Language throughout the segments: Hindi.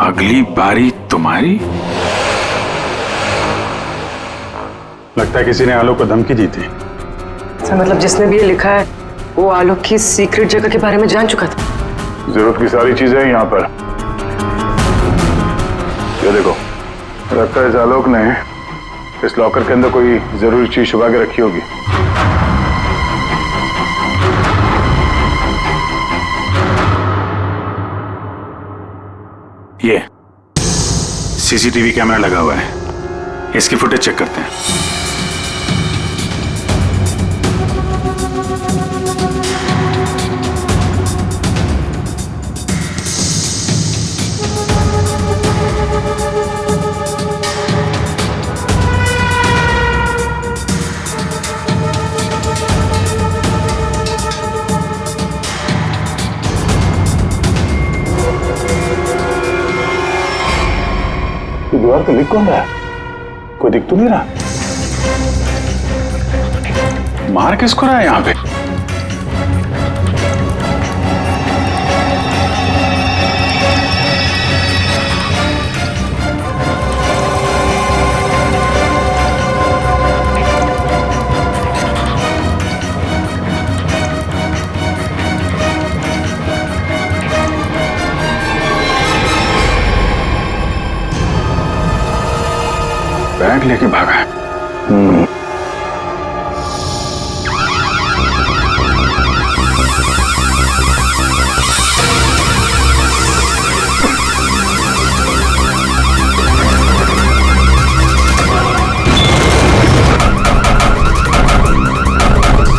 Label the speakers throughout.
Speaker 1: अगली बारी तुम्हारी।
Speaker 2: लगता है किसी ने आलोक को धमकी दी थी।
Speaker 3: सर मतलब जिसने भी ये लिखा है वो आलोक की सीक्रेट जगह के बारे में जान चुका था।
Speaker 2: जरूरत की सारी चीजें हैं यहाँ पर। ये देखो, लगता है इस आलोक ने इस लॉकर के अंदर कोई जरूरी चीज छुपा के रखी होगी।
Speaker 1: ये सीसीटीवी कैमरा लगा हुआ है, इसकी फुटेज चेक करते हैं।
Speaker 2: दीवार पे लिख कौन रहा है? कोई दिख तो नहीं रहा।
Speaker 1: मार किसको रहा है यहाँ पे? बैग लेके भागा है।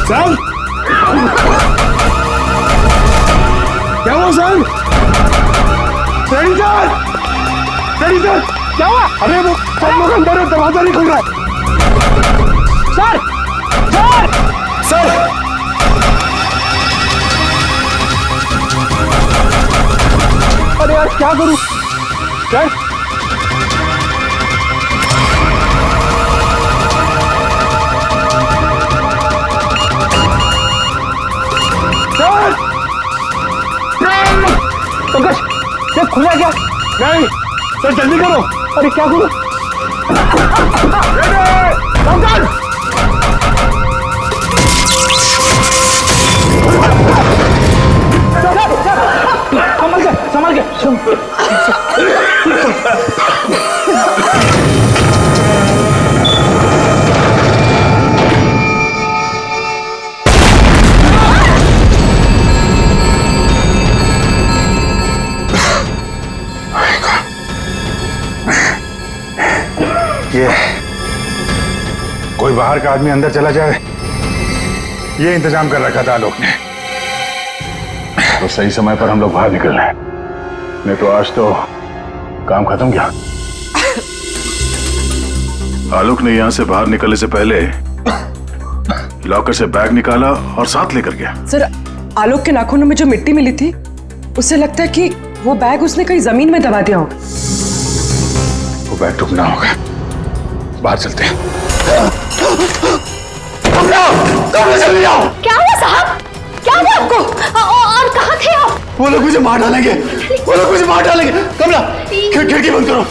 Speaker 2: सर, क्या हुआ sir? Ready sir, ready sir, क्या हुआ? अरे वो सब लोग अंदर है, दरवाजा नहीं खुल रहा है। सर, सर, सर, अरे यार क्या करूं? सर, सर, पंकज, ये खुला क्या? नहीं, सर जल्दी करो। अरे क्या करूं? पंकज! संभल के, संभल के। ये कोई बाहर का आदमी अंदर चला जाए, ये इंतजाम कर रखा था आलोक ने। तो सही समय पर हम लोग बाहर निकल रहे हैं, नहीं तो आज तो काम खत्म गया।
Speaker 1: आलोक ने यहां से बाहर निकलने से पहले लॉकर से बैग निकाला और साथ लेकर गया।
Speaker 3: सर आलोक के नाखूनों में जो मिट्टी मिली थी उससे लगता है कि वो बैग उसने कहीं जमीन में दबा दिया होगा।
Speaker 2: वो बैग टूटना होगा, बाहर चलते हैं। जल्दी आओ।
Speaker 4: क्या हुआ साहब? क्या हुआ आपको? और कहाँ थे आप?
Speaker 2: वो लोग मुझे मार डालेंगे, वो लोग मुझे मार डालेंगे। कमला, खिड़की बंद करो।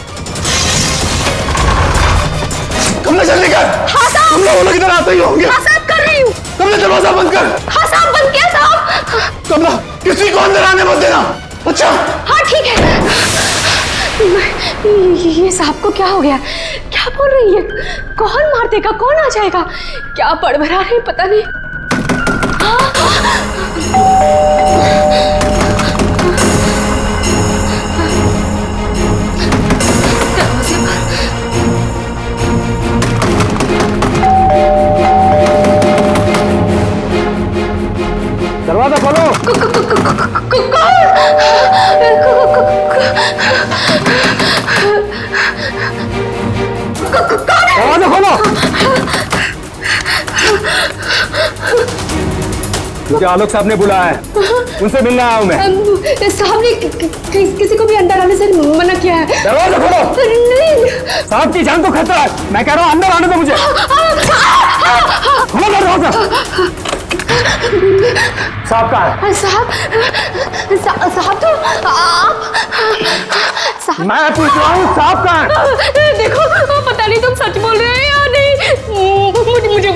Speaker 2: कमला जल्दी कर।
Speaker 4: हाँ साहब।
Speaker 2: कमला, वो लोग इधर आते ही होंगे।
Speaker 4: हाँ साहब, कर रही हूँ।
Speaker 2: कमला दरवाजा बंद कर।
Speaker 4: हाँ साहब, बंद किया साहब।
Speaker 2: कमला, किसी को अंदर आने मत देना। अच्छा?
Speaker 4: हाँ ठीक है। ये साहब को क्या हो गया? क्या बोल रही है? कौन मार देगा? कौन आ जाएगा? क्या बड़बड़ा रही पता नहीं।
Speaker 2: दरवाजा खोलो। दरवाजा खोलो। मुझे आलोक साहब ने बुलाया है, उनसे मिलने आया हूं मैं।
Speaker 4: साहब ने किसी को भी अंदर आने से मना किया है।
Speaker 2: दरवाजा खोलो।
Speaker 4: नहीं
Speaker 2: साहब की जान को खतरा है, मैं कह रहा हूं अंदर आने दो मुझे। खोलो दरवाजा। साहब कहाँ है?
Speaker 4: साहब तो आप साहब
Speaker 2: मैं पूछ रहा हूँ साहब कहाँ है?
Speaker 4: देखो पता नहीं तुम सच बोल रहे हैं या नहीं।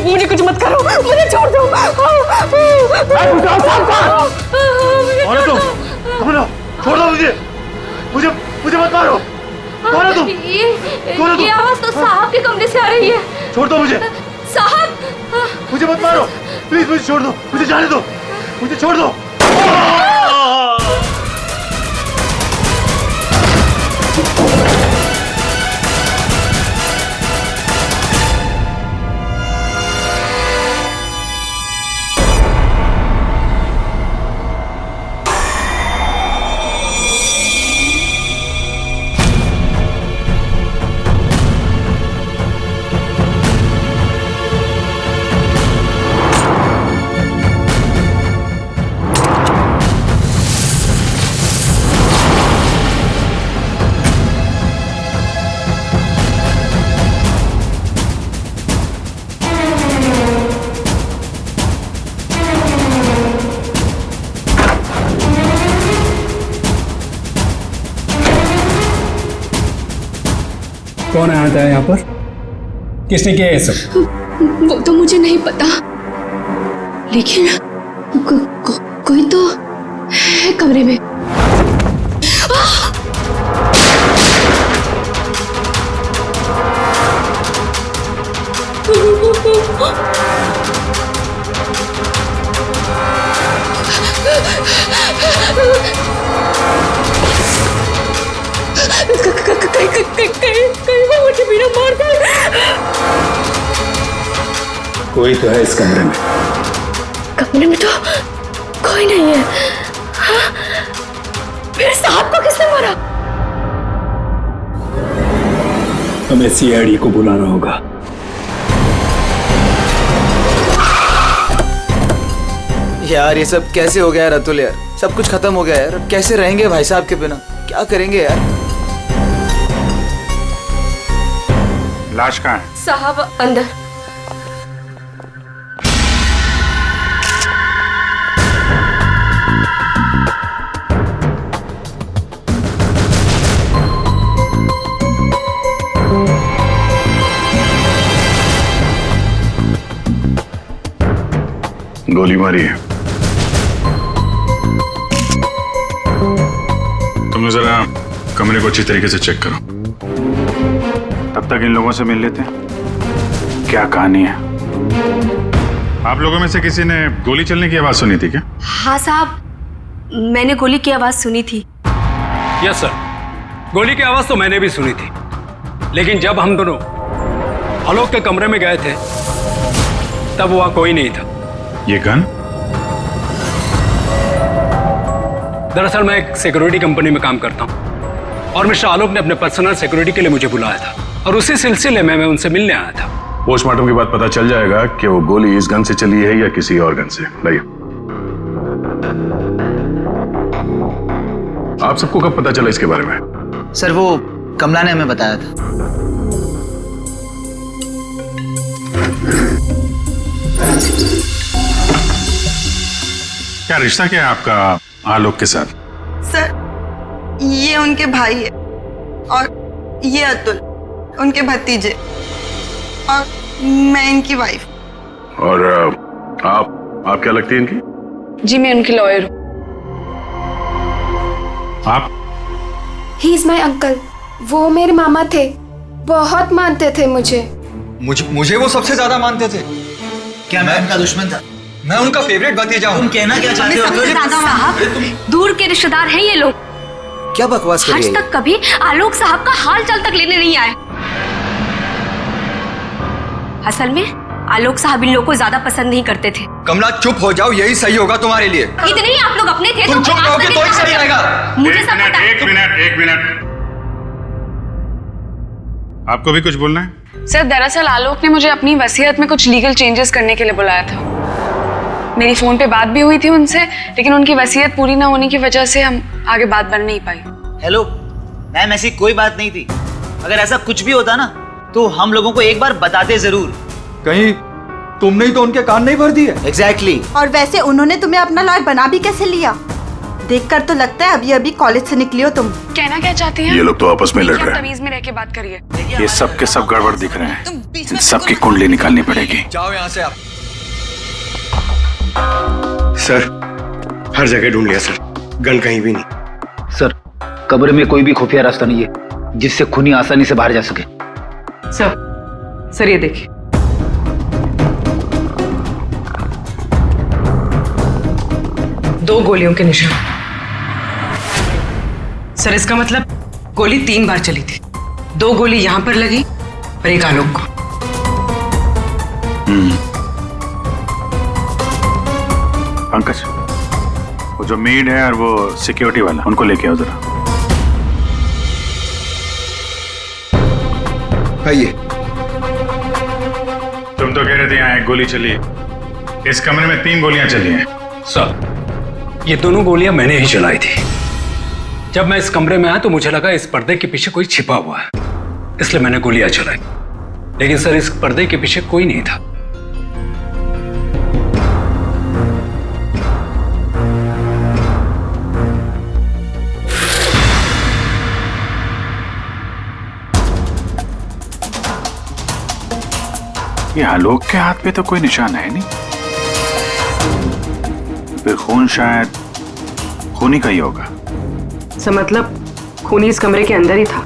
Speaker 4: मुझे कुछ मत करो, मुझे छोड़ दो।
Speaker 2: मैं पूछ रहा हूँ साहब कहाँ है? कौन है तुम? छोड़ दो मुझे मत मारो। कौन है तुम?
Speaker 4: ये आवाज तो साहब के कमरे से आ रही है।
Speaker 2: छोड़ दो मुझे।
Speaker 4: साहब
Speaker 2: मुझे मत मारो प्लीज, मुझे छोड़ दो, मुझे जाने दो, मुझे छोड़ दो।
Speaker 5: कौन आया था यहाँ पर? किसने किया ये सब?
Speaker 4: वो तो मुझे नहीं पता, लेकिन कोई तो है कमरे में। कहीं वो मुझे बिना मार दे।
Speaker 5: कोई तो है इस कमरे में।
Speaker 4: कमरे में तो कोई नहीं है। हाँ? फिर साहब को किसने मारा?
Speaker 5: हमें सीआईडी को बुलाना होगा।
Speaker 6: यार ये सब कैसे हो गया रतुल यार? सब कुछ खत्म हो गया यार। अब कैसे रहेंगे भाई साहब के बिना? क्या करेंगे यार?
Speaker 1: लाश कहाँ है?
Speaker 4: साहब अंदर।
Speaker 1: गोली मारी है। तुम जरा कमरे को अच्छी तरीके से चेक करो। तब तक इन लोगों से मिल लेते हैं। क्या कहानी है? आप लोगों में से किसी ने गोली चलने की आवाज सुनी थी क्या?
Speaker 4: हाँ साहब, मैंने गोली की आवाज सुनी थी।
Speaker 5: यस सर, गोली की आवाज तो मैंने भी सुनी थी, लेकिन जब हम दोनों आलोक के कमरे में गए थे तब वहां कोई नहीं था।
Speaker 1: ये गन?
Speaker 5: दरअसल मैं एक सिक्योरिटी कंपनी में काम करता हूं और मिस्टर आलोक ने अपने पर्सनल सिक्योरिटी के लिए मुझे बुलाया था और उसी सिलसिले में मैं उनसे मिलने आया था।
Speaker 1: पोस्टमार्टम के बाद पता चल जाएगा कि वो गोली इस गन से चली है या किसी और गन से। लाइए। आप सबको कब पता चला इसके बारे में?
Speaker 6: सर वो कमला ने हमें बताया था।
Speaker 1: क्या रिश्ता क्या है आपका आलोक के साथ?
Speaker 7: सर ये उनके भाई है और ये अतुल उनके भतीजे और मैं इनकी वाइफ।
Speaker 1: और आप क्या लगती है इनकी?
Speaker 8: जी मैं उनकी लॉयर हूँ।
Speaker 1: आप?
Speaker 8: He is my uncle. वो मेरे मामा थे, बहुत मानते थे मुझे।
Speaker 9: मुझे वो सबसे ज्यादा मानते थे।
Speaker 6: क्या मैं उनका दुश्मन था?
Speaker 9: मैं उनका फेवरेट भतीजा हूँ।
Speaker 6: तुम कहना क्या चाहते हो?
Speaker 4: साहब दूर के रिश्तेदार हैं ये लोग।
Speaker 6: क्या बकवास कर रही
Speaker 4: आज
Speaker 6: है?
Speaker 4: तक कभी आलोक साहब का हाल चाल तक लेने नहीं आए। असल में आलोक साहब इन लोगों को ज्यादा पसंद नहीं करते थे।
Speaker 9: कमला चुप हो जाओ, यही सही होगा तुम्हारे लिए।
Speaker 4: इतने ही आप लोग अपने थे।
Speaker 9: तुम चुप रहोगे तो ही सही रहेगा।
Speaker 4: मुझे सब पता है।
Speaker 1: एक मिनट। आपको भी कुछ बोलना है?
Speaker 8: सर दरअसल आलोक ने मुझे अपनी वसीयत में कुछ लीगल चेंजेस करने के लिए बुलाया था। मेरी फोन पे बात भी हुई थी उनसे, लेकिन उनकी वसीयत पूरी ना होने की वजह से हम आगे बात बढ़ नहीं पाई।
Speaker 6: हेलो मैम, ऐसी कोई बात नहीं थी। अगर ऐसा कुछ भी होता ना तो हम लोगों को एक बार बताते जरूर।
Speaker 9: कहीं तुमने ही तो उनके कान नहीं भर दिए?
Speaker 6: एग्जैक्टली।
Speaker 7: और वैसे उन्होंने तुम्हें अपना लॉयर बना भी कैसे लिया? देखकर तो लगता है अभी अभी कॉलेज से निकली हो तुम।
Speaker 8: कहना क्या चाहती हैं?
Speaker 1: ये लोग तो आपस में लड़
Speaker 8: देखिए,
Speaker 1: रहे
Speaker 8: आप
Speaker 1: हैं।
Speaker 8: तमीज में रह के बात करिए।
Speaker 1: ये सब के सब गड़बड़ दिख रहे हैं। इन सबकी कुंडली निकालनी पड़ेगी।
Speaker 9: जाओ यहाँ से आप।
Speaker 2: सर, हर जगह ढूंढ लिया सर, गन कहीं भी नहीं।
Speaker 10: सर, कब्र में कोई भी खुफिया रास्ता नहीं है जिससे खूनी आसानी से बाहर जा सके।
Speaker 3: सर ये देखिए, दो गोलियों के निशान। सर इसका मतलब गोली 3 बार चली थी। 2 गोली यहां पर लगी और एक आलोक को।
Speaker 1: पंकज, वो जो मेड है और वो सिक्योरिटी वाला, उनको लेके आओ जरा।
Speaker 9: आइए।
Speaker 1: तुम तो कह रहे थे यहाँ 1 गोली चली है, इस कमरे में 3 गोलियां चली हैं।
Speaker 5: सर, ये दोनों गोलियां मैंने ही चलाई थी। जब मैं इस कमरे में आया तो मुझे लगा इस पर्दे के पीछे कोई छिपा हुआ है, इसलिए मैंने गोलियां चलाई। लेकिन सर, इस पर्दे के पीछे कोई नहीं था।
Speaker 1: ये आलोक के हाथ पे तो कोई निशान है नहीं, फिर खून शायद खूनी का ही होगा।
Speaker 3: सर मतलब खूनी इस कमरे के अंदर ही था,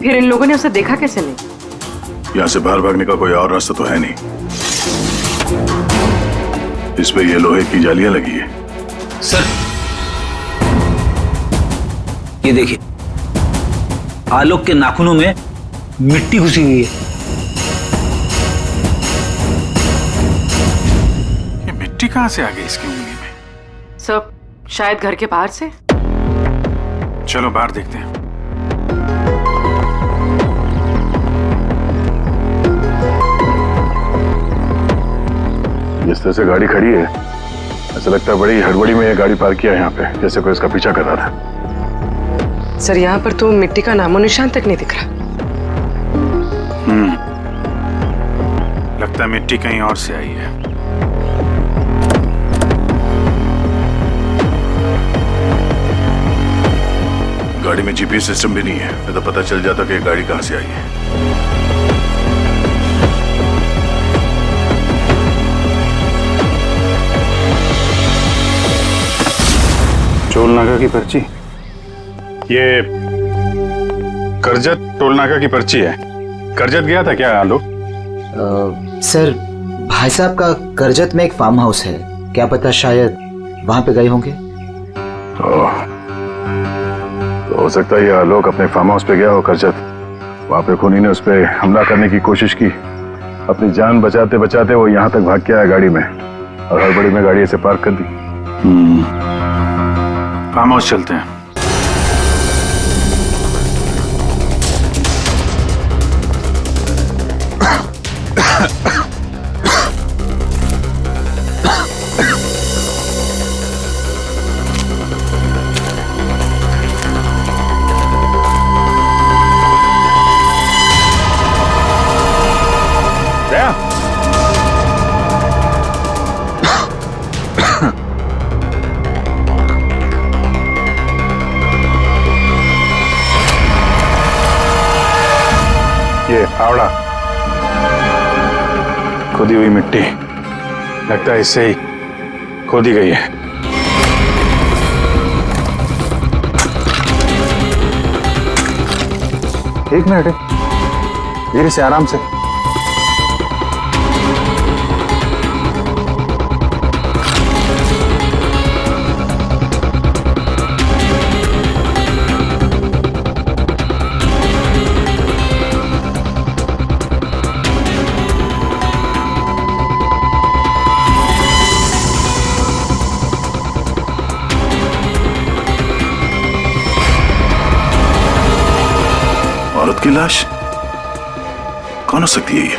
Speaker 3: फिर इन लोगों ने उसे देखा कैसे नहीं?
Speaker 1: यहाँ से बाहर भागने का कोई और रास्ता तो है नहीं। इस पे ये लोहे की जालियां लगी है।
Speaker 10: सर, ये देखिए, आलोक के नाखूनों में मिट्टी घुसी हुई है।
Speaker 1: ये मिट्टी कहाँ से आ गई इसकी उंगली में?
Speaker 3: सर शायद घर के बाहर से।
Speaker 1: चलो बाहर देखते हैं। जिस तरह से गाड़ी खड़ी है, ऐसा लगता है बड़ी हड़बड़ी में ये गाड़ी पार्क किया यहाँ पे, जैसे कोई इसका पीछा कर रहा था।
Speaker 3: सर यहाँ पर तो मिट्टी का नामो निशान तक नहीं दिख रहा।
Speaker 1: लगता है मिट्टी कहीं और से आई है। गाड़ी में जीपीएस सिस्टम भी नहीं है, नहीं तो पता चल जाता कि ये गाड़ी कहां से आई है। टोल नाका की पर्ची, ये करजत टोल नाका की पर्ची है। करजत गया था क्या आलोक?
Speaker 6: सर, भाई साहब का करजत में एक फार्म हाउस है, क्या पता शायद वहां पे गए होंगे।
Speaker 1: तो हो सकता है ये आलोक अपने फार्म हाउस पे गया हो करजत। वहां पे खूनी ने उस पर हमला करने की कोशिश की, अपनी जान बचाते बचाते वो यहाँ तक भाग के आया गाड़ी में, और हड़बड़ी में गाड़ी ऐसे पार्क कर दी। फार्म हाउस चलते हैं। ये फावड़ा, खोदी हुई मिट्टी, लगता है इससे ही खोदी गई है। एक मिनट, धीरे से, आराम से। औरत की लाश कौन हो सकती है ये?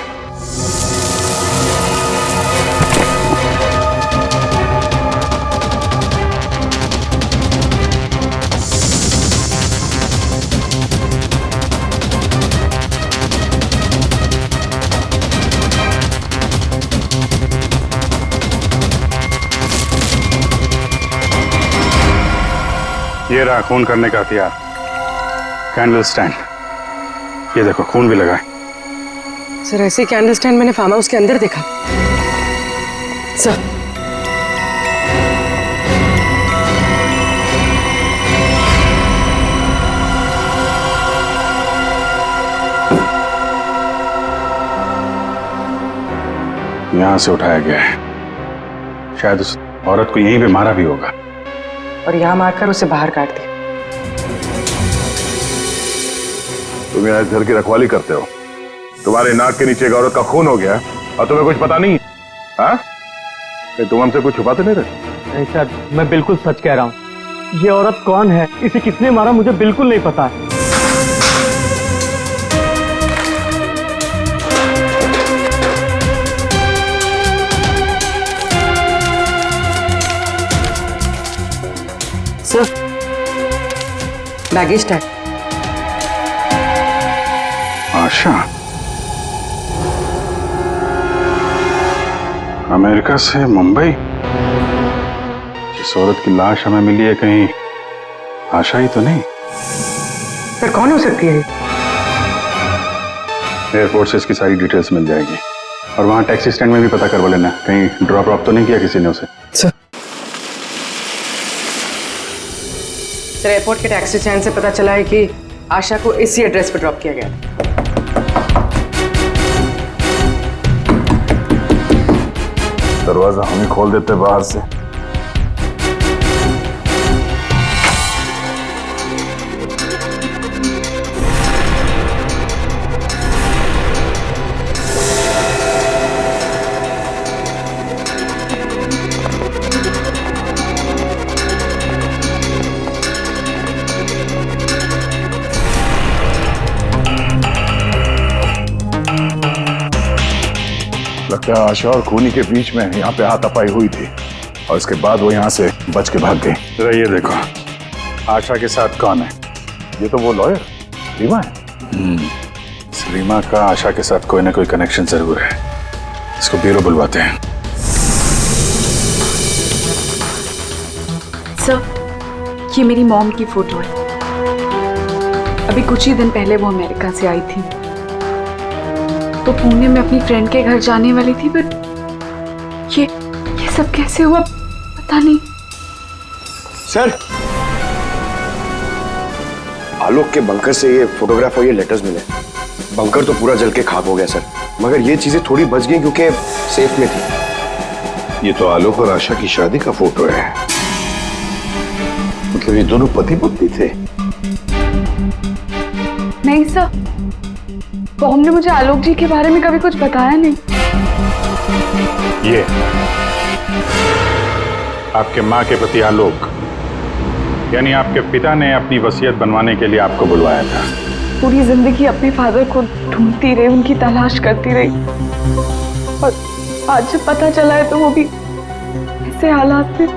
Speaker 1: ये रहा खून करने का हथियार, कैंडल स्टैंड। ये देखो खून भी लगा है।
Speaker 3: सर ऐसे कैंडल स्टैंड मैंने फार्म हाउस के अंदर देखा सर।
Speaker 1: यहां से उठाया गया है, शायद उस औरत को यहीं पे मारा भी होगा
Speaker 3: और यहाँ मारकर उसे बाहर काट दिया।
Speaker 2: तुम यहाँ इस घर की रखवाली करते हो, तुम्हारे नाक के नीचे एक औरत का खून हो गया और तुम्हें कुछ पता नहीं? हाँ, तुम हमसे कुछ छुपाते नहीं रहे?
Speaker 11: नहीं सर, मैं बिल्कुल सच कह रहा हूँ। ये औरत कौन है, इसे किसने मारा, मुझे बिल्कुल नहीं पता है।
Speaker 3: Sir baggage tag.
Speaker 1: Asha America से मुंबई। जिस औरत की लाश हमें मिली है, कहीं आशा ही तो नहीं?
Speaker 3: सर कौन हो सकती है?
Speaker 1: एयरपोर्ट से इसकी सारी डिटेल्स मिल जाएगी और वहां टैक्सी स्टैंड में भी पता करवा लेना, कहीं ड्रॉप ड्रॉप तो नहीं किया किसी ने उसे।
Speaker 3: सर एयरपोर्ट के टैक्सी स्टैंड से पता चला है कि आशा को इसी एड्रेस पर ड्रॉप किया गया।
Speaker 2: दरवाजा हम ही खोल देते बाहर से। लगता है आशा और खूनी के बीच में यहाँ पे हाथापाई हुई थी और इसके बाद वो यहाँ से बच के भाग गई।
Speaker 1: जरा ये देखो, आशा के साथ कौन है?
Speaker 2: ये तो वो लॉयर रीमा है।
Speaker 1: रीमा का आशा के साथ कोई ना कोई कनेक्शन जरूर है। इसको ब्यूरो बुलवाते हैं।
Speaker 8: सर ये मेरी मॉम की फोटो है। अभी कुछ ही दिन पहले वो अमेरिका से आई थी, तो पुणे में अपनी फ्रेंड के घर जाने वाली थी, बट ये सब कैसे हुआ पता नहीं।
Speaker 12: सर आलोक के बंकर से ये फोटोग्राफ और ये लेटर्स मिले। बंकर तो पूरा जल के खाक हो गया सर, मगर ये चीजें थोड़ी बच गई क्योंकि सेफ में थी।
Speaker 2: ये तो आलोक और आशा की शादी का फोटो है, मतलब ये दोनों पति पत्नी थे।
Speaker 8: नहीं सर, बॉम ने मुझे आलोक जी के बारे में कभी कुछ बताया नहीं।
Speaker 1: ये आपके माँ के पति आलोक, यानी आपके पिता ने अपनी वसीयत बनवाने के लिए आपको बुलवाया था।
Speaker 8: पूरी जिंदगी अपने फादर को ढूंढती रही, उनकी तलाश करती रही, और आज जब पता चला है तो वो भी ऐसे हालात में।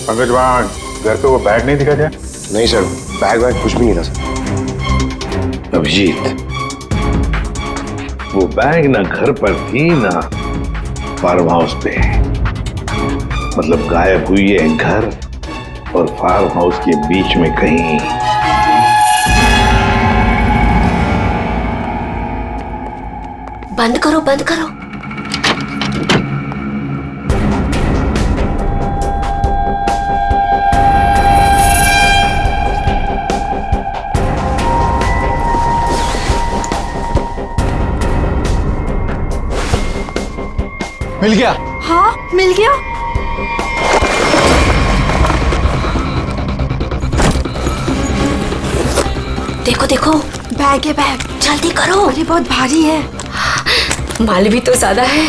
Speaker 1: पंकज, वहाँ घर पे वो बैग नहीं दिखा क्या?
Speaker 12: नहीं सर, बैग वैग कुछ भी नहीं था सर।
Speaker 2: अभिजीत, वो बैग ना घर पर थी ना फार्म हाउस पे, मतलब गायब हुई है घर और फार्म हाउस के बीच में कहीं।
Speaker 4: बंद करो बंद करो।
Speaker 6: मिल गया?
Speaker 4: हाँ मिल गया। देखो देखो, बैग है बैग, जल्दी करो। अरे बहुत भारी है, माल भी तो ज्यादा है।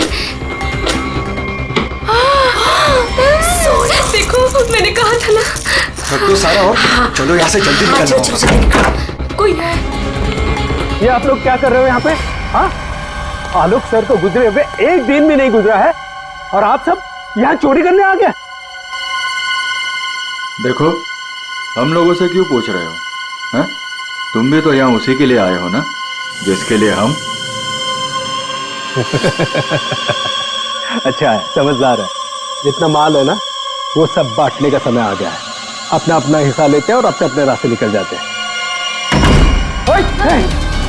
Speaker 4: देखो मैंने कहा था ना।
Speaker 12: तो सारा हो, चलो यहाँ से जल्दी निकलना होगा।
Speaker 4: चलो जल्दी निकलो, कोई है।
Speaker 11: ये आप लोग क्या कर रहे हो यहाँ पे? हाँ, आलोक सर तो गुजरे हुए एक दिन भी नहीं गुजरा है और आप सब यहाँ चोरी करने आ गए।
Speaker 9: देखो, हम लोगों से क्यों पूछ रहे हो? हैं? तुम भी तो यहाँ उसी के लिए आए हो ना, जिसके लिए हम
Speaker 11: अच्छा है, समझदार है। जितना माल है ना वो सब बांटने का समय आ गया है। अपना अपना हिस्सा लेते हैं और अपने अपने रास्ते निकल जाते हैं।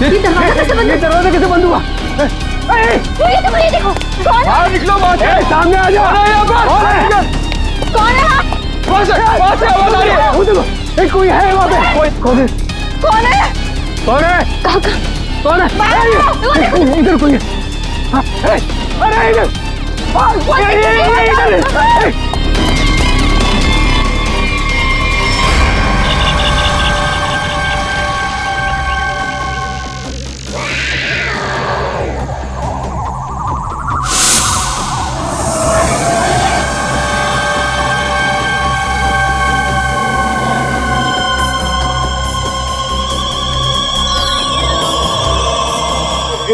Speaker 4: ये दरवाजा
Speaker 11: कैसे बंद हुआ?
Speaker 4: ये देखो कौन
Speaker 11: बाहर निकलो, सामने आ जाओ।
Speaker 4: कौन है?
Speaker 11: वहाँ से आवाज आ रही है। वो देखो कोई है वहाँ पे। कौन है?
Speaker 4: कौन है?
Speaker 11: कौन है? कौन है? इधर कोई है। अरे इधर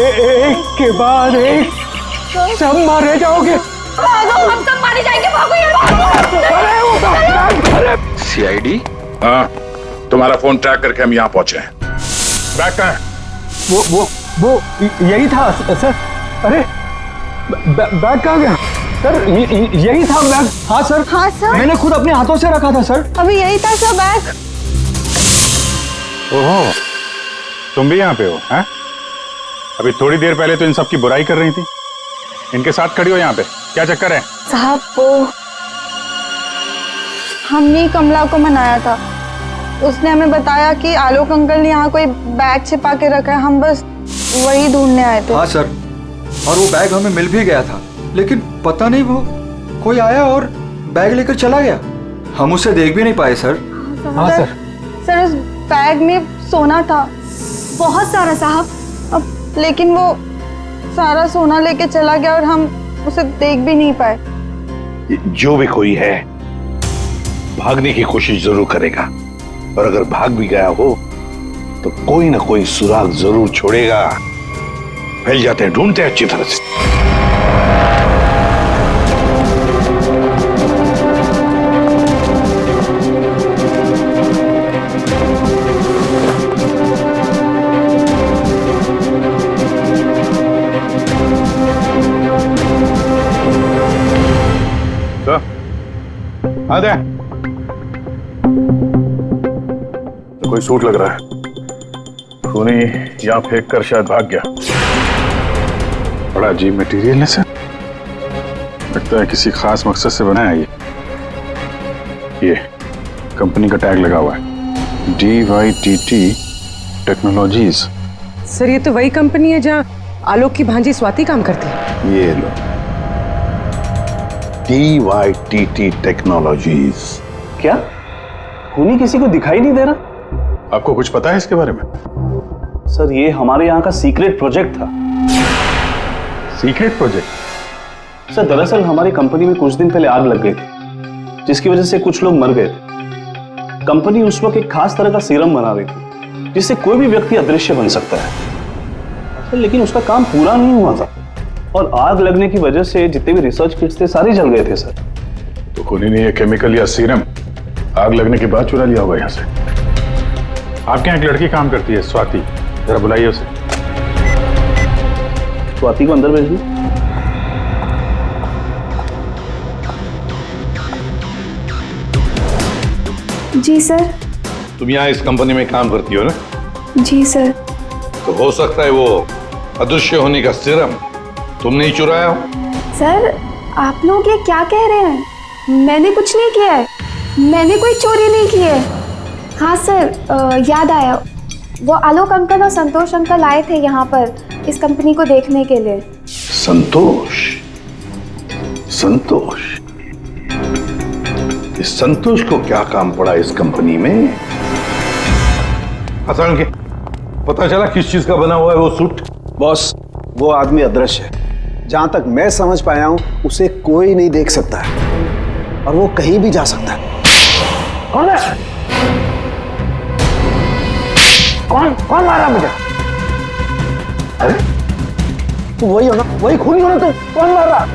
Speaker 11: एक के बाद एक सब मारे जाओगे।
Speaker 4: भागो, हम सब मारे जाएंगे। भागो यार।
Speaker 13: सीआईडी? हाँ, तुम्हारा फोन ट्रैक करके हम यहाँ पहुंचे हैं। बैग कहाँ है?
Speaker 11: वो यही था सर। अरे बैग कहाँ गया सर? यही था बैग। हाँ सर।
Speaker 7: हाँ सर,
Speaker 11: मैंने खुद अपने हाथों से रखा था सर।
Speaker 7: अभी यही था सर बैग।
Speaker 1: ओहो, तुम भी यहाँ पे हो? हैं? अभी थोड़ी देर पहले तो इन सब की बुराई कर रही थी, इनके साथ खड़ी हो यहाँ पे, क्या चक्कर है?
Speaker 7: साहब वो हमने कमला को मनाया था, उसने हमें बताया कि आलोक अंकल ने यहाँ कोई बैग छिपा के रखा है, हम बस वही ढूंढने आए थे।
Speaker 6: हाँ सर, और वो बैग हमें मिल भी गया था, लेकिन पता नहीं वो कोई आया और बैग लेकर चला गया। हम उसे देख भी नहीं पाए सर।
Speaker 11: हाँ सर।
Speaker 7: सर उस बैग में सोना था, बहुत सारा साहब, लेकिन वो सारा सोना लेके चला गया और हम उसे देख भी नहीं पाए।
Speaker 13: जो भी कोई है भागने की कोशिश जरूर करेगा, और अगर भाग भी गया हो तो कोई ना कोई सुराग जरूर छोड़ेगा। फैल जाते हैं, ढूंढते हैं अच्छी तरह से।
Speaker 1: आ दे। तो कोई सूट लग रहा है, खूनी यहाँ फेंक कर शायद भाग गया। बड़ा अजीब मटेरियल है सर, लगता है किसी खास मकसद से बनाया है ये कंपनी का टैग लगा हुआ है, DYTT टेक्नोलॉजीज।
Speaker 3: सर ये तो वही कंपनी है जहाँ आलोक की भांजी स्वाति काम करती है।
Speaker 13: ये लो, DYTT टेक्नोलॉजीज।
Speaker 11: क्या खूनी किसी को दिखाई नहीं दे रहा?
Speaker 1: आपको कुछ पता है इसके बारे में?
Speaker 11: सर ये हमारे यहाँ का सीक्रेट प्रोजेक्ट था।
Speaker 1: Secret project?
Speaker 11: सर दरअसल हमारी कंपनी में कुछ दिन पहले आग लग गई थी, जिसकी वजह से कुछ लोग मर गए थे। कंपनी उस वक्त एक खास तरह का सीरम बना रही थी, जिससे कोई भी व्यक्ति अदृश्य बन सकता है। सर लेकिन उसका काम पूरा नहीं हुआ था, और आग लगने की वजह से जितने भी रिसर्च किट्स थे सारे जल गए थे सर।
Speaker 1: तो खूनी ने ये केमिकल या सीरम आग लगने के बाद चुरा लिया होगा यहाँ से। आपके यहाँ एक लड़की काम करती है, स्वाति, जरा बुलाइए उसे।
Speaker 11: स्वाति को अंदर भेजिए।
Speaker 4: जी सर।
Speaker 13: तुम यहाँ इस कंपनी में काम करती हो ना?
Speaker 4: जी सर।
Speaker 13: तो हो सकता है वो अदृश्य होने का सीरम तुमने ही चुराया हो।
Speaker 4: सर आप लोग ये क्या कह रहे हैं? मैंने कुछ नहीं किया है, मैंने कोई चोरी नहीं की है। हाँ सर याद आया, वो आलोक अंकल और संतोष अंकल आए थे यहाँ पर इस कंपनी को देखने के लिए।
Speaker 13: संतोष? संतोष? इस संतोष को क्या काम पड़ा इस कंपनी में? असल के पता चला किस चीज का बना हुआ है वो सूट?
Speaker 2: बॉस वो आदमी अदृश्य है, जहां तक मैं समझ पाया हूं उसे कोई नहीं देख सकता है और वो कहीं भी जा सकता है।
Speaker 11: कौन है? कौन मारा मुझे?
Speaker 2: अरे तू वही हो ना, वही खूनी हो ना तू? कौन मार रहा?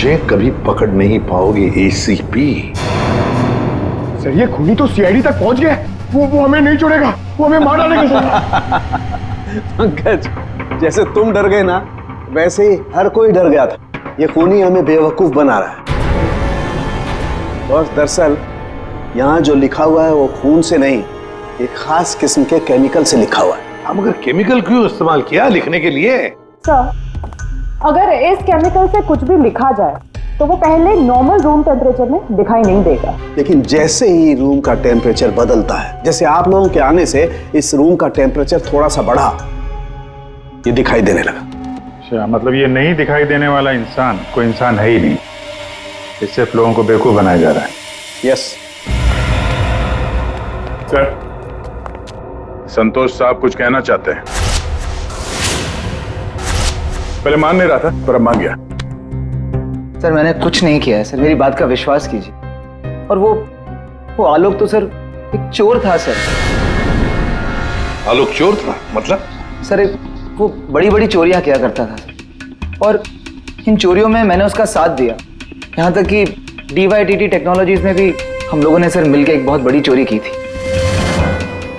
Speaker 13: मुझे कभी पकड़ नहीं पाओगे एसीपी।
Speaker 2: सर ये खूनी तो सीआईडी तक पहुंच गया। वो हमें नहीं छोड़ेगा, वो हमें मार डालेगा सर।
Speaker 11: पंकज, जैसे तुम डर गए ना, वैसे ही हर कोई डर गया था। ये खूनी हमें बेवकूफ बना रहा है। बॉस, दरअसल यहाँ जो लिखा हुआ है वो खून से नहीं, एक खास किस्म के केमिकल से लिखा हुआ है।
Speaker 13: हम अगर केमिकल क्यों इस्तेमाल किया लिखने के लिए?
Speaker 14: सर, अगर इस केमिकल से कुछ भी लिखा जाए तो वो पहले नॉर्मल रूम टेम्परेचर में दिखाई नहीं देगा।
Speaker 11: लेकिन जैसे ही रूम का टेम्परेचर बदलता है, जैसे आप लोगों के आने से इस रूम का टेम्परेचर थोड़ा सा बढ़ा, ये दिखाई देने लगा।
Speaker 1: अच्छा, मतलब ये नहीं दिखाई देने वाला इंसान कोई इंसान है ही नहीं, ये सिर्फ लोगों को बेवकूफ बनाया जा रहा है।
Speaker 11: यस
Speaker 1: सर, संतोष साहब कुछ कहना चाहते हैं। पहले मान नहीं रहा था पर अब मान गया।
Speaker 15: सर मैंने कुछ नहीं किया है सर, मेरी बात का विश्वास कीजिए। और वो आलोक तो सर एक चोर था सर।
Speaker 13: आलोक चोर था मतलब?
Speaker 15: सर वो बड़ी बड़ी चोरियां किया करता था और इन चोरियों में मैंने उसका साथ दिया। यहाँ तक कि DYTT टेक्नोलॉजीज में भी हम लोगों ने सर मिलकर एक बहुत बड़ी चोरी की थी।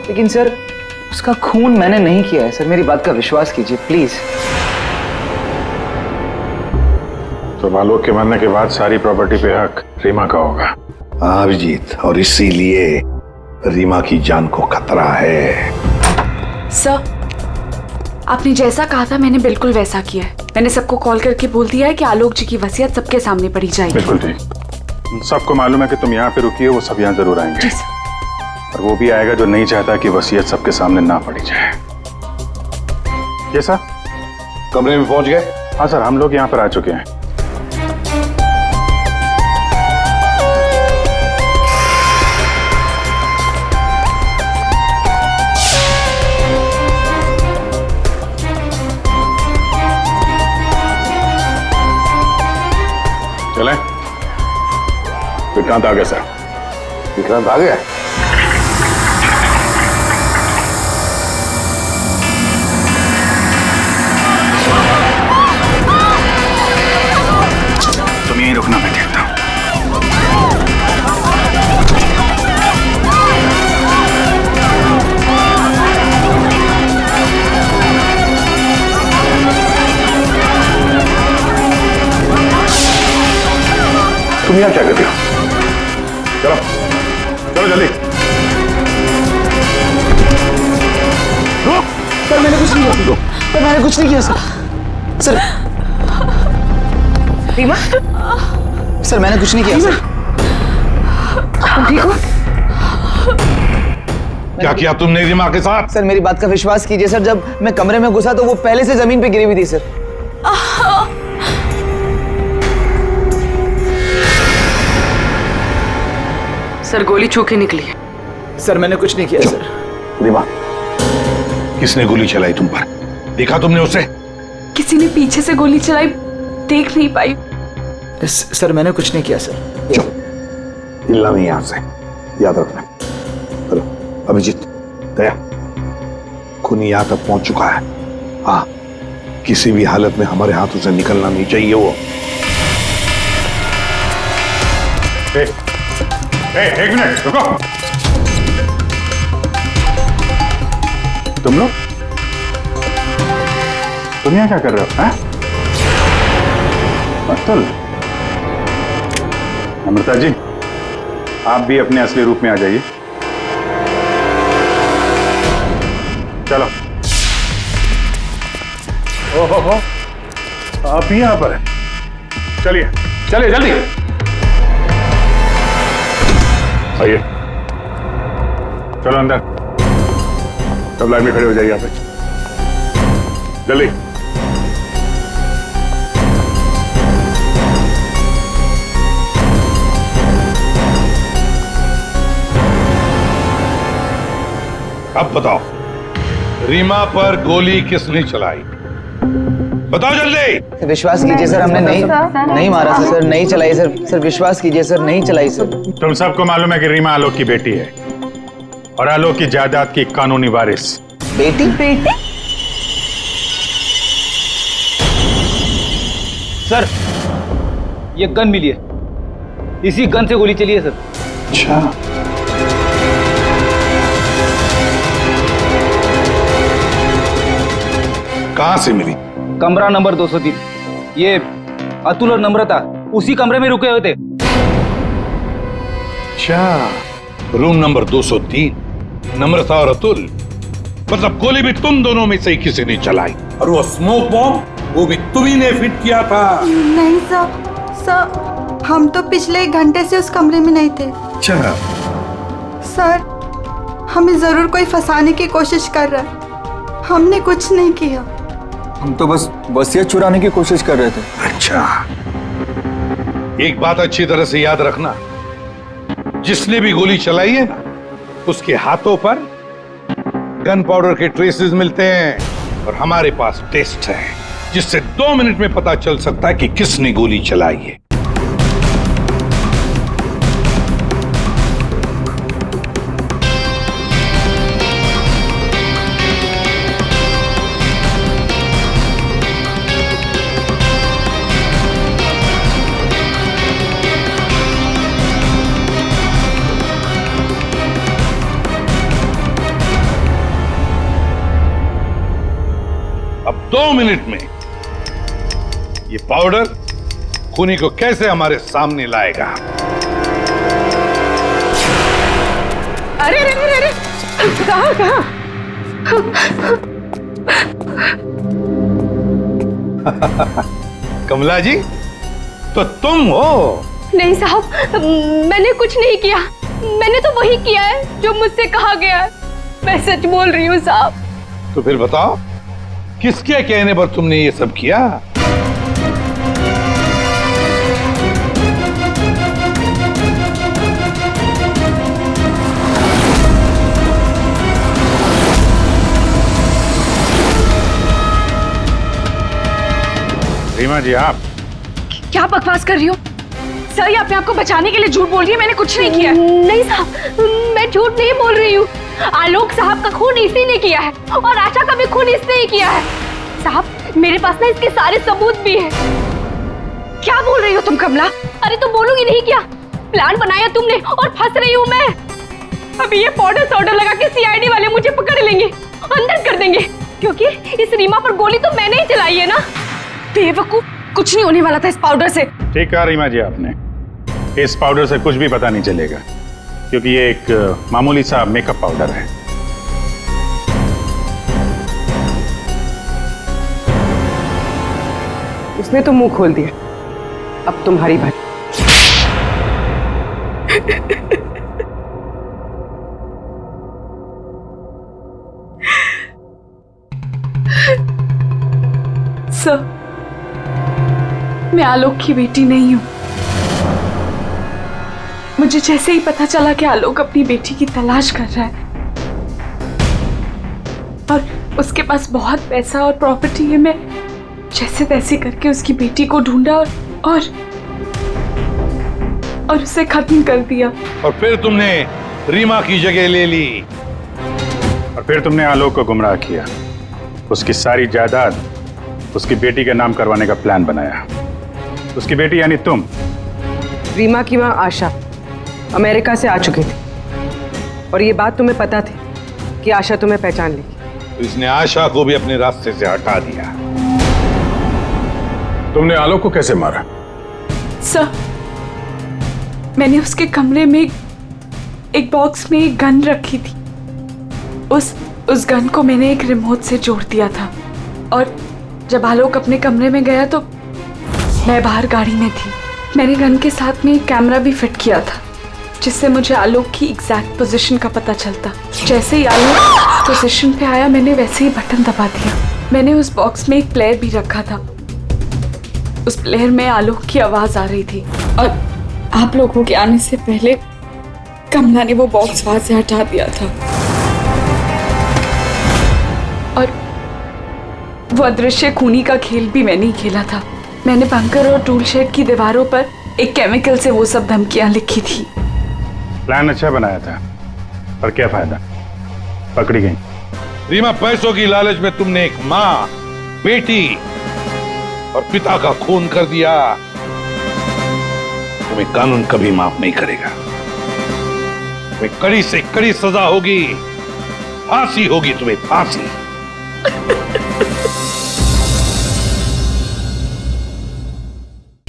Speaker 15: लेकिन सर उसका खून मैंने नहीं किया है सर, मेरी बात का विश्वास कीजिए प्लीज।
Speaker 1: तो आलोक के मरने के बाद सारी प्रॉपर्टी पे हक रीमा का होगा।
Speaker 13: हाँ अभिजीत, और इसीलिए रीमा की जान को खतरा है।
Speaker 8: सर, आपने जैसा कहा था मैंने बिल्कुल वैसा किया है। मैंने सबको कॉल करके बोल दिया है कि आलोक जी की वसीयत सबके सामने पढ़ी जाएगी।
Speaker 1: बिल्कुल ठीक, सबको मालूम है कि तुम यहाँ पे रुकी हो, वो सब यहाँ जरूर आएंगे। और वो भी आएगा जो नहीं चाहता कि वसीयत सबके सामने ना पढ़ी जाए। ये सर,
Speaker 13: कमरे में पहुंच गए?
Speaker 1: हाँ सर, हम लोग यहाँ पर आ चुके हैं। चलें? विक्रांत आ गया सर।
Speaker 13: विक्रांत आ गया?
Speaker 1: तुम यहीं रुकना, मैं देखता हूं।
Speaker 13: तुम यहाँ क्या करते हो?
Speaker 1: चलो चलो जल्दी।
Speaker 15: सर मैंने कुछ नहीं किया। सर मैंने कुछ नहीं किया सर। सर रीमा, सर मैंने कुछ नहीं किया सर। तुम ठीक हो?
Speaker 13: क्या किया तुमने रीमा के साथ?
Speaker 15: सर मेरी बात का विश्वास कीजिए सर, जब मैं कमरे में घुसा तो वो पहले से जमीन पे गिरी हुई थी सर।
Speaker 8: सर गोली छू के निकली है।
Speaker 15: सर मैंने कुछ नहीं किया सर।
Speaker 13: रीमा, किसने गोली चलाई तुम पर? देखा तुमने उसे?
Speaker 8: किसी ने पीछे से गोली चलाई, देख नहीं पाई।
Speaker 15: सर मैंने कुछ नहीं किया सर।
Speaker 13: हिलना नहीं यहां से, याद रखना। चलो अभिजीत, दया, खूनी यहां तक पहुंच चुका है। हाँ, किसी भी हालत में हमारे हाथों से निकलना नहीं चाहिए वो।
Speaker 1: एक मिनट रुको। तुम लोग यहाँ क्या कर रहे हो? अतुल, अमृता जी, आप भी अपने असली रूप में आ जाइए। चलो। ओहो, आप भी यहाँ पर हैं। चलिए चलिए जल्दी आइए। चलो अंदर, सब लाइन में खड़े हो जाइए यहाँ पे, जल्दी।
Speaker 13: अब बताओ, रीमा पर गोली किसने चलाई? बताओ जल्दी।
Speaker 15: विश्वास कीजिए सर, हमने नहीं मारा सर, नहीं चलाई सर। सर विश्वास कीजिए सर, नहीं चलाई सर।
Speaker 1: तुम सबको मालूम है कि रीमा आलोक की बेटी है और आलोक की जायदाद की कानूनी वारिस।
Speaker 15: बेटी?
Speaker 10: सर
Speaker 15: ये गन मिली है, इसी गन से गोली चली है सर।
Speaker 13: अच्छा, कहां से मिली?
Speaker 15: कमरा नंबर 203। ये अतुल और नम्रता उसी कमरे में रुके हुए थे।
Speaker 13: अच्छा, रूम नंबर 203, नम्रता और अतुल। मतलब गोली भी तुम दोनों में से ही किसी ने चलाई, और वो स्मोक बॉम्ब वो भी तुम्ही ने फिट किया था।
Speaker 7: नहीं सर, हम तो पिछले 1 घंटे से उस कमरे में नहीं थे।
Speaker 13: अच्छा
Speaker 7: सर, हमें जरूर कोई फंसाने की कोशिश कर रहा है, हमने कुछ नहीं किया।
Speaker 6: हम तो बस वसीयत चुराने की कोशिश कर रहे थे।
Speaker 13: अच्छा, एक बात अच्छी तरह से याद रखना, जिसने भी गोली चलाई है ना, उसके हाथों पर गन पाउडर के ट्रेसेस मिलते हैं, और हमारे पास टेस्ट है जिससे 2 मिनट में पता चल सकता है कि किसने गोली चलाई है। अब 2 मिनट में ये पाउडर खूनी को कैसे हमारे सामने लाएगा?
Speaker 3: अरे अरे अरे अरे, कहाँ कहाँ?
Speaker 13: कमला जी, तो तुम हो?
Speaker 4: नहीं साहब, मैंने कुछ नहीं किया। मैंने तो वही किया है जो मुझसे कहा गया है। मैं सच बोल रही हूँ साहब।
Speaker 13: तो फिर बताओ, किसके कहने पर तुमने ये सब किया?
Speaker 1: रीमा जी, आप
Speaker 8: क्या बकवास कर रही हो सर? ये अपने आप को बचाने के लिए झूठ बोल रही है। मैंने कुछ नहीं किया।
Speaker 4: नहीं साहब, मैं झूठ नहीं बोल रही हूँ। आलोक साहब का खून इसी ने किया है, और आशा का भी खून इसने ही किया है। साहब, मेरे पास ना इसके सारे सबूत भी हैं।
Speaker 8: क्या बोल रही हो तुम कमला?
Speaker 4: अरे तो बोलूंगी नहीं क्या? प्लान बनाया तुमने और फंस रही हूँ मैं। अभी ये पाउडर लगा के सीआईडी वाले मुझे पकड़ लेंगे, अंदर कर देंगे, क्योंकि इस रीमा पर गोली तो मैंने ही चलाई है ना।
Speaker 8: बेवकूफ, कुछ नहीं होने वाला था इस पाउडर से।
Speaker 1: ठीक कहा रीमा जी आपने, इस पाउडर से कुछ भी पता नहीं चलेगा, क्योंकि ये एक मामूली सा मेकअप पाउडर है।
Speaker 3: उसने तो मुंह खोल दिया, अब तुम्हारी बात।
Speaker 8: सर, मैं आलोक की बेटी नहीं हूं। मुझे जैसे ही पता चला कि आलोक अपनी बेटी की तलाश कर रहा है और उसके पास बहुत पैसा और प्रॉपर्टी है, मैं जैसे तैसे करके उसकी बेटी को ढूंढा और उसे खत्म कर दिया।
Speaker 13: और फिर तुमने रीमा की जगह ले ली,
Speaker 1: और फिर तुमने आलोक को गुमराह किया, उसकी सारी जायदाद उसकी बेटी के नाम करवाने का प्लान बनाया। उसकी बेटी यानी तुम।
Speaker 3: रीमा की मां आशा अमेरिका से आ चुकी थी, और ये बात तुम्हें पता थी कि आशा तुम्हें पहचान लेगी,
Speaker 13: तो इसने आशा को भी अपने रास्ते से हटा दिया।
Speaker 1: तुमने आलोक को कैसे मारा?
Speaker 8: सर, मैंने उसके कमरे में एक बॉक्स में एक गन रखी थी। उस गन को मैंने एक रिमोट से जोड़ दिया था, और जब आलोक अपने कमरे में गया तो मैं बाहर गाड़ी में थी। मैंने गन के साथ में एक कैमरा भी फिट किया था, जिससे मुझे आलोक की एग्जैक्ट पोजीशन का पता चलता। जैसे ही आलोक पोजीशन पे आया, मैंने वैसे ही बटन दबा दिया। मैंने उस बॉक्स में एक प्लेयर भी रखा था। उस प्लेयर में आलोक की आवाज आ रही थी, और आप लोगों के आने से पहले कमला ने वो बॉक्स वहां से हटा दिया था। और वो अदृश्य खूनी का खेल भी मैंने ही खेला था। मैंने बंकर और टूल शेड की दीवारों पर एक केमिकल से वो सब धमकियां लिखी थी।
Speaker 1: प्लान अच्छा बनाया था, पर क्या फायदा, पकड़ी गई।
Speaker 13: रीमा, पैसों की लालच में तुमने एक माँ, बेटी और पिता का खून कर दिया। तुम्हें कानून कभी माफ नहीं करेगा। तुम्हें कड़ी से कड़ी सजा होगी, फांसी होगी तुम्हें, फांसी।